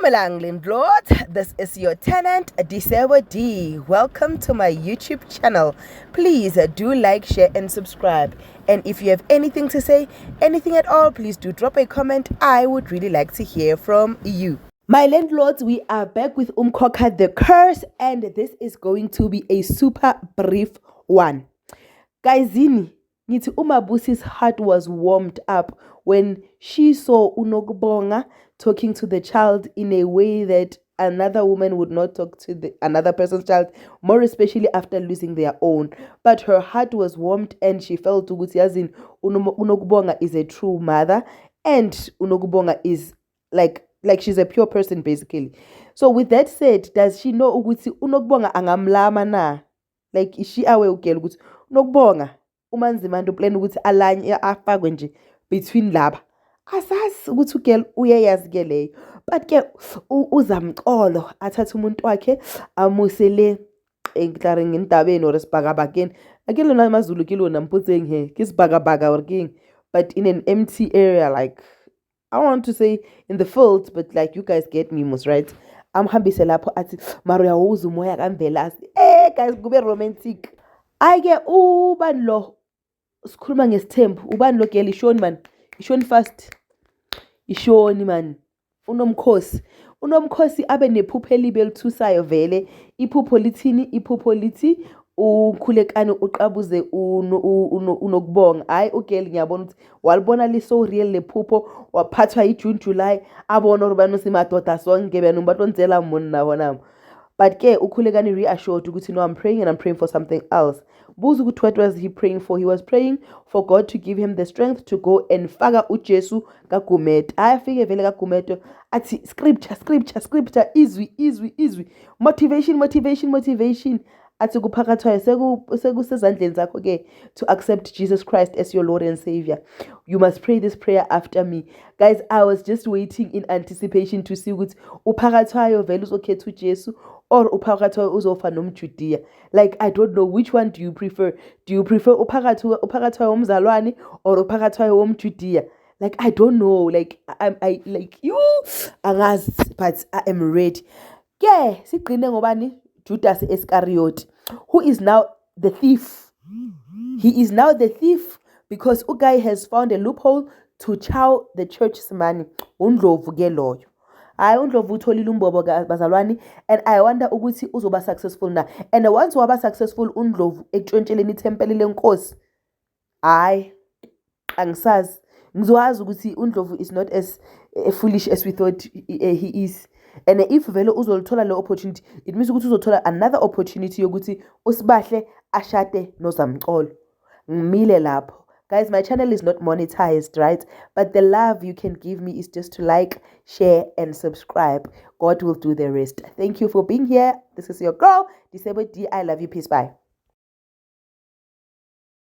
Dumelang Lindlord, this is your tenant Ndlovu D. Welcome to my YouTube channel. Please do like, share and subscribe. And if you have anything to say, anything at all, please do drop a comment. I would really like to hear from you. My landlords, we are back with Umkhokha The Curse, and this is going to be a super brief one. Guysini, ngithi uMabusi's heart was warmed up when she saw uNokubonga talking to the child in a way that another woman would not talk to another person's child, more especially after losing their own. But her heart was warmed and she felt ukuthi yazini uNokubonga is a true mother, and uNokubonga is like she's a pure person basically. So with that said, does she know ukuthi uNokubonga angamlama na? Like, is she aware ugel ukuthi Nokubonga umanzima nto plan ukuthi alanye afakwe nje between laba? Asazi ukuthi ugel uyayazi ke leyo, but ke uzamxolo athatha umuntu wakhe amusele enklaring indabeni or isibhakabhakeni akelo namazulu kilo namputseng he kisibhakabhaka or king, but in an empty area, like I don't want to say in the field, but like you guys get me most, right? Amhambise lapho athi mara uyawuza umoya kamvela guys kube romantic. Ayike ubani lo sikhuluma ngesithembu, ubani lo girl ishoni man, ishoni fast, ishoni man, unomkhosi abe nephupho elibe elithusayo vele. Iphupho lithini? Iphupho lithi ukhulekani uqabuze uNokubonga. Hayi ugirl ngiyabona ukuthi walibona liso real lephupho, waphathwa yiJune July abona urubani usimadoda sonke bena umbatonzela monna bona. But ke ukhulekani reassured ukuthi no, I'm praying and I'm praying for something else. Buza ukuthi what was he praying for? He was praying for God to give him the strength to go and faka uJesu kaGumeto. Ayafike vele kaGumeto athi scripture izwi motivation athi kuphakathwayo sekusezandleni zakho ke to accept Jesus Christ as your Lord and Savior. You must pray this prayer after me. Guys, I was just waiting in anticipation to see ukuthi uphakathwayo vele uzokhetha uJesu or uphakathwayo uzofa nomJudia. Like, I don't know, which one do you prefer? Do you prefer uphakathwayo womzalwane or uphakathwayo womJudia? Like, I don't know, like I like you angazi, but I am ready. Yeah, sigcine ngobani? Judas Iscariot, who is now the thief. He is now the thief because Ugai has found a loophole to chow the church's money. Ndlovu ke loyo. Ndlovu utholile umbobo bazalwane, and I wonder ukuthi uzoba successful na. And once waba successful Ndlovu ekutshontsheleni ithempeli lenkosi, angisazi. Ngizowazi ukuthi Ndlovu is not as foolish as we thought he is. And if vele uzolithola le opportunity, it means ukuthi uzothola another opportunity yokuthi usibahle ashade nozamxolo. Ngimile lapho. Guys, my channel is not monetized, right? But the love you can give me is just to like, share and subscribe. God will do the rest. Thank you for being here. This is your girl, Ndlovu D. I love you. Peace. Bye.